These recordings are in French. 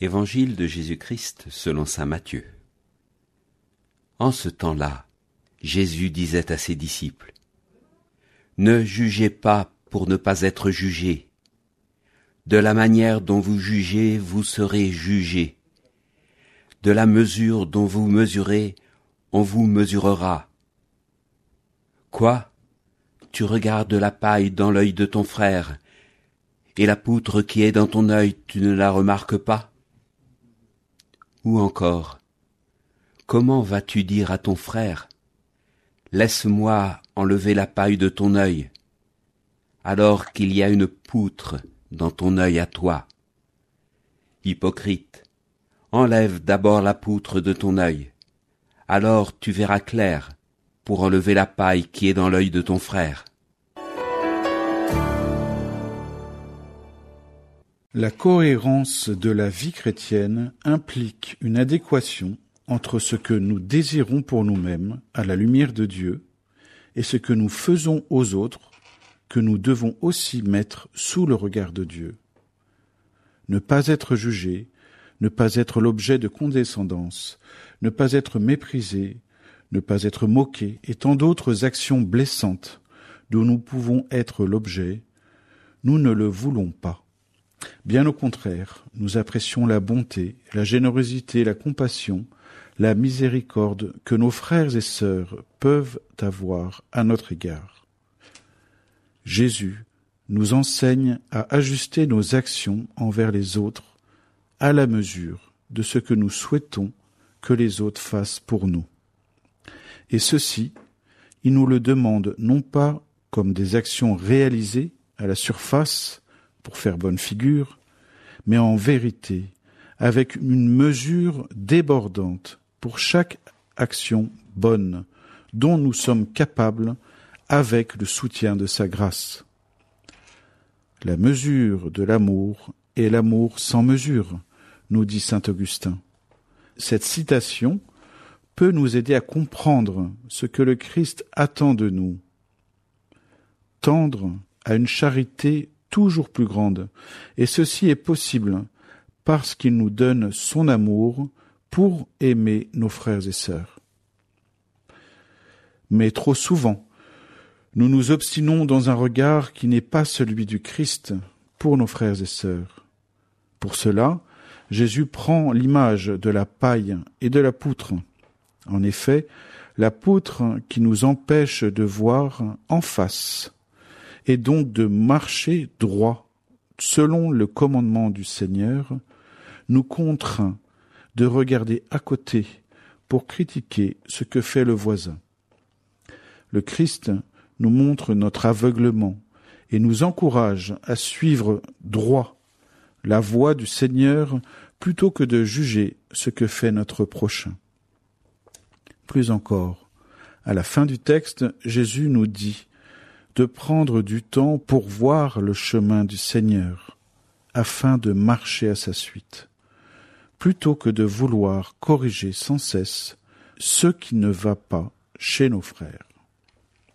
Évangile de Jésus-Christ selon saint Matthieu. En ce temps-là, Jésus disait à ses disciples : « Ne jugez pas pour ne pas être jugés. De la manière dont vous jugez, vous serez jugés. De la mesure dont vous mesurez, on vous mesurera. Quoi ? Tu regardes la paille dans l'œil de ton frère, et la poutre qui est dans ton œil, tu ne la remarques pas ? Ou encore, comment vas-tu dire à ton frère : laisse-moi enlever la paille de ton œil, alors qu'il y a une poutre dans ton œil à toi ? Hypocrite, enlève d'abord la poutre de ton œil, alors tu verras clair pour enlever la paille qui est dans l'œil de ton frère. La cohérence de la vie chrétienne implique une adéquation entre ce que nous désirons pour nous-mêmes à la lumière de Dieu et ce que nous faisons aux autres, que nous devons aussi mettre sous le regard de Dieu. Ne pas être jugé, ne pas être l'objet de condescendance, ne pas être méprisé, ne pas être moqué et tant d'autres actions blessantes dont nous pouvons être l'objet, nous ne le voulons pas. Bien au contraire, nous apprécions la bonté, la générosité, la compassion, la miséricorde que nos frères et sœurs peuvent avoir à notre égard. Jésus nous enseigne à ajuster nos actions envers les autres à la mesure de ce que nous souhaitons que les autres fassent pour nous. Et ceci, il nous le demande non pas comme des actions réalisées à la surface pour faire bonne figure, mais en vérité, avec une mesure débordante pour chaque action bonne dont nous sommes capables avec le soutien de sa grâce. La mesure de l'amour est l'amour sans mesure, nous dit saint Augustin. Cette citation peut nous aider à comprendre ce que le Christ attend de nous. Tendre à une charité toujours plus grande, et ceci est possible parce qu'il nous donne son amour pour aimer nos frères et sœurs. Mais trop souvent, nous nous obstinons dans un regard qui n'est pas celui du Christ pour nos frères et sœurs. Pour cela, Jésus prend l'image de la paille et de la poutre. En effet, la poutre qui nous empêche de voir en face et donc de marcher droit selon le commandement du Seigneur, nous contraint de regarder à côté pour critiquer ce que fait le voisin. Le Christ nous montre notre aveuglement et nous encourage à suivre droit la voie du Seigneur plutôt que de juger ce que fait notre prochain. Plus encore, à la fin du texte, Jésus nous dit de prendre du temps pour voir le chemin du Seigneur, afin de marcher à sa suite, plutôt que de vouloir corriger sans cesse ce qui ne va pas chez nos frères.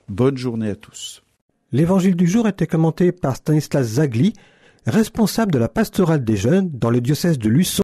Bonne journée à tous. L'évangile du jour était commenté par Stanislas Zagli, responsable de la pastorale des jeunes dans le diocèse de Luçon.